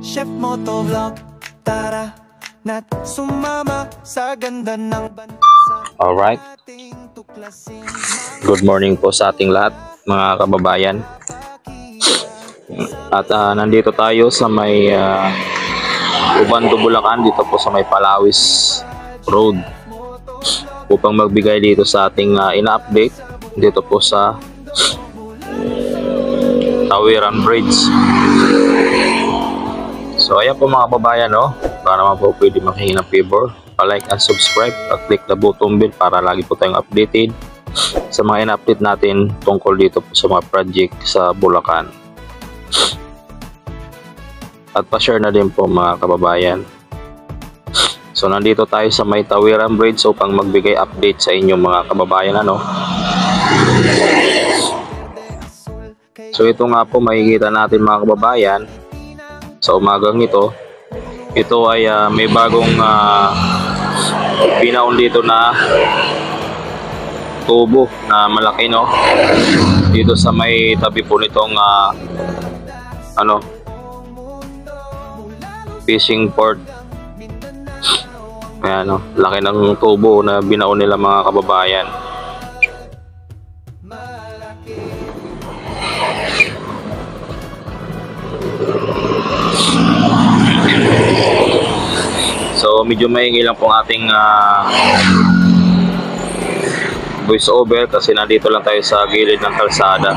Chef Motovlog, tara na't sumama sa ganda ng bansa. Alright. Good morning po sa ating lahat, mga kababayan. At nandito tayo sa may Ubando, Bulacan, dito po sa may Palawis Road, upang magbigay dito sa ating ina-update dito po sa Tawiran Bridge. So ayan po mga kababayan, no? Para naman po pwede makahingi ng favor, pa-like and subscribe at click the button bell para lagi po tayong updated sa mga ina-update natin tungkol dito po sa mga project sa Bulacan. At pa-share na din po mga kababayan. So nandito tayo sa may Tawiran Bridge upang magbigay update sa inyong mga kababayan, ano. So ito nga po makikita natin mga kababayan sa umagang ito. Ito ay may bagong binaon dito na tubo na malaki, no, dito sa may tabi po nitong fishing port. Ayan, no, laki ng tubo na binaon nila mga kababayan. So medyo maingay lang pong ating voice over kasi nandito lang tayo sa gilid ng kalsada.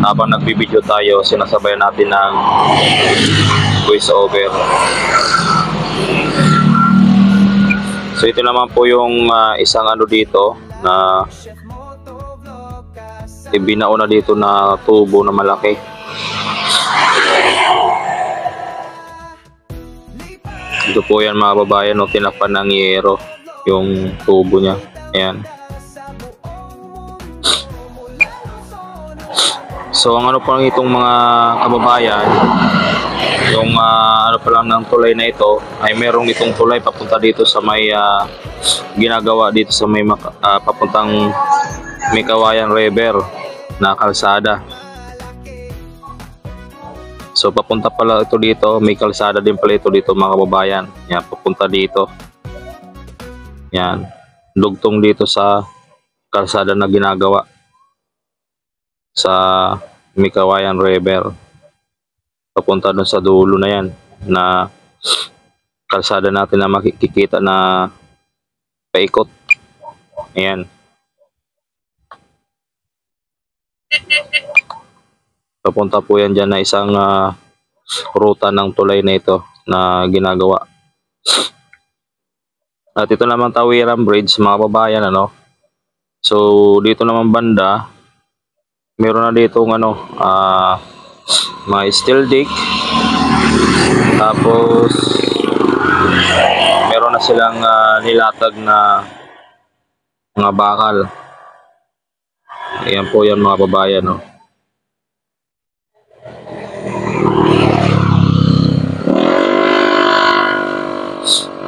Habang nagbibideo tayo, sinasabayan natin ng voice over. So ito naman po yung isang dito na ibinao na dito na tubo na malaki. Ito po yan mga babayan, no, tinapan ng yero yung tubo niya. Ayan. So ang pa lang itong mga kababayan, yung pa lang ng tulay na ito ay merong itong tulay papunta dito sa may ginagawa dito sa may papuntang Mikawayan River na kalsada. So papunta pala ito dito, may kalsada din pala ito dito mga kababayan. Yan, papunta dito. Yan, dugtong dito sa kalsada na ginagawa sa Mikawayan River. Papunta doon sa dulo na yan na kalsada natin na makikita na paikot. Ayan. Papunta po yan dyan na isang ruta ng tulay na ito na ginagawa. At ito naman Tawiran Bridge mga kababayan, ano. So dito naman banda meron na dito mga steel deck, tapos meron na silang nilatag na mga bakal. Ayan po yan mga babayan, no.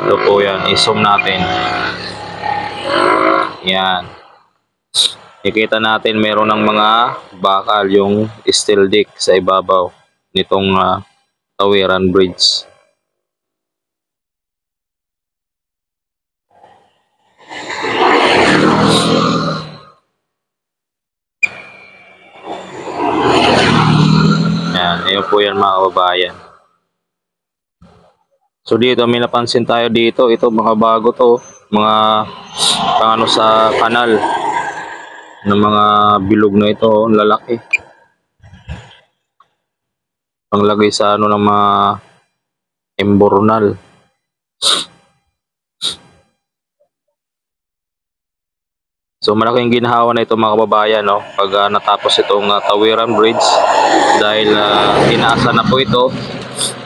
Ito po yan, i-zoom natin. Yan, nakikita natin meron ng mga bakal yung steel deck sa ibabaw nitong Tawiran Bridge. Yan, ayun po yan mga kababayan. So dito may napansin tayo dito, ito mga bago to, mga pangano sa kanal ng mga bilog na ito, lalaki. Panglagay sa ng mga embornal. So malaking ginhawa na ito mga kababayan, no, pag natapos itong Tawiran Bridge, dahil inaasa na po ito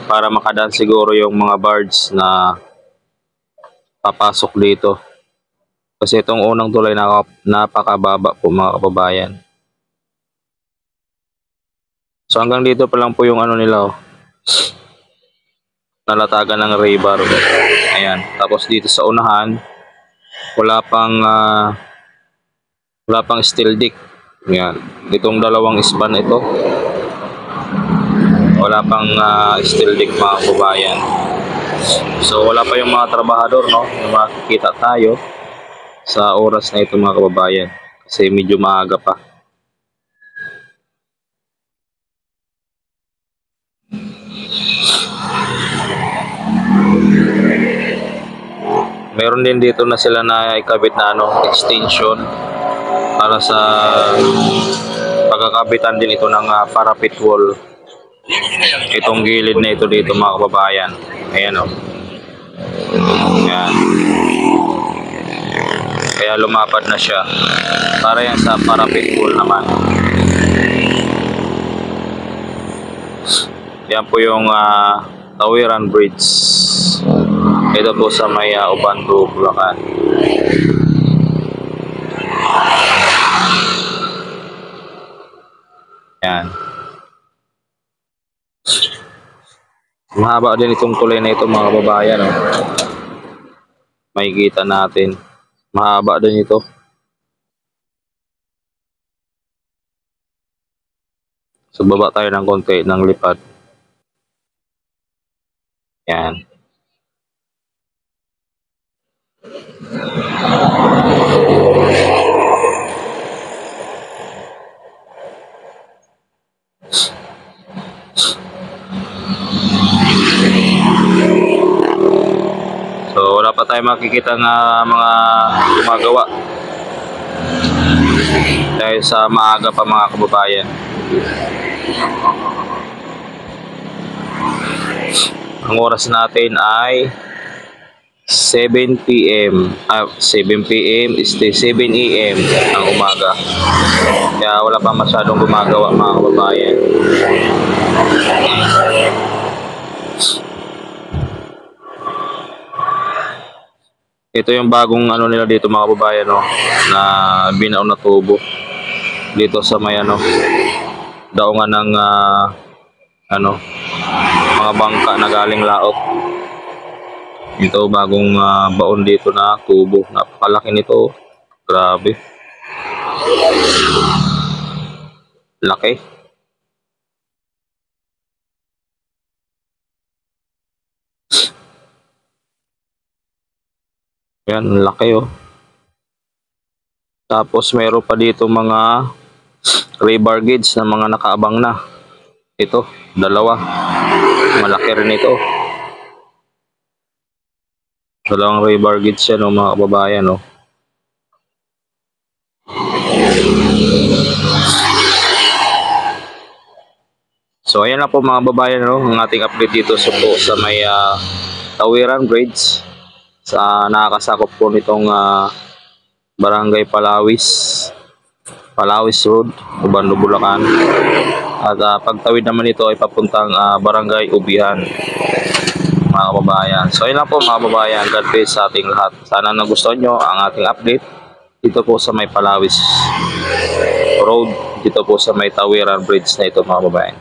para makadaan siguro yung mga barge na papasok dito. Kasi itong unang tulay napakababa po mga kababayan. So hanggang dito pa lang po yung nila, nalatagan ng rebar. Ayan, tapos dito sa unahan wala pang steel deck. Ayan, itong dalawang span ito Wala pang steel deck mga kababayan. So wala pa yung mga trabahador, no? Makikita tayo sa oras na ito mga kababayan kasi medyo maaga pa. Meron din dito na sila na ikabit na extension para sa pagkakabitan din ito ng parapet wall. Itong gilid na ito dito mga kababayan. Ayan o. Ayan. Kaya lumapad na siya. Para yan sa parapet wall naman. Yan po yung Tawiran Bridge. Ito po sa may Obando, Bulacan. Yan. Mahaba din itong tulay na ito mga kababayan. Oh. Makikita natin. Mahaba din ito. So baba tayo ng konti ng lipad. Yan. So wala pa tayo makikita nga mga gumagawa dahil sa maaga pa mga kababayan. Ang oras natin ay 7 PM. 7 PM is 7 AM ng umaga. Kaya wala pa masyadong gumagawa mga kababayan. Ito yung bagong nila dito mga kababayan, no, na binaon na tubo dito sa may daungan ng mga bangka na galing laot. Ito bagong baon dito na tubo. Napakalaki nito. Grabe. Laki. Yan, laki oh. Tapos meron pa dito mga rebar gauge na mga nakaabang na. Ito, dalawa. Malaki rin ito. Dalawang rebar gauge yan mga kababayan oh. So ayan na po mga kababayan, no, ang ating update dito sa may Tawiran Bridge. Sa nakakasakop po nitong Barangay Palawis Road, Obando, Bulacan. At pagtawid naman ito ay papuntang Barangay Ubihan mga kababayan. So ayun lang po mga kababayan, God bless sa ating lahat. Sana nagustuhan nyo ang ating update dito po sa may Palawis Road, dito po sa may Tawiran Bridge na ito mga kababayan.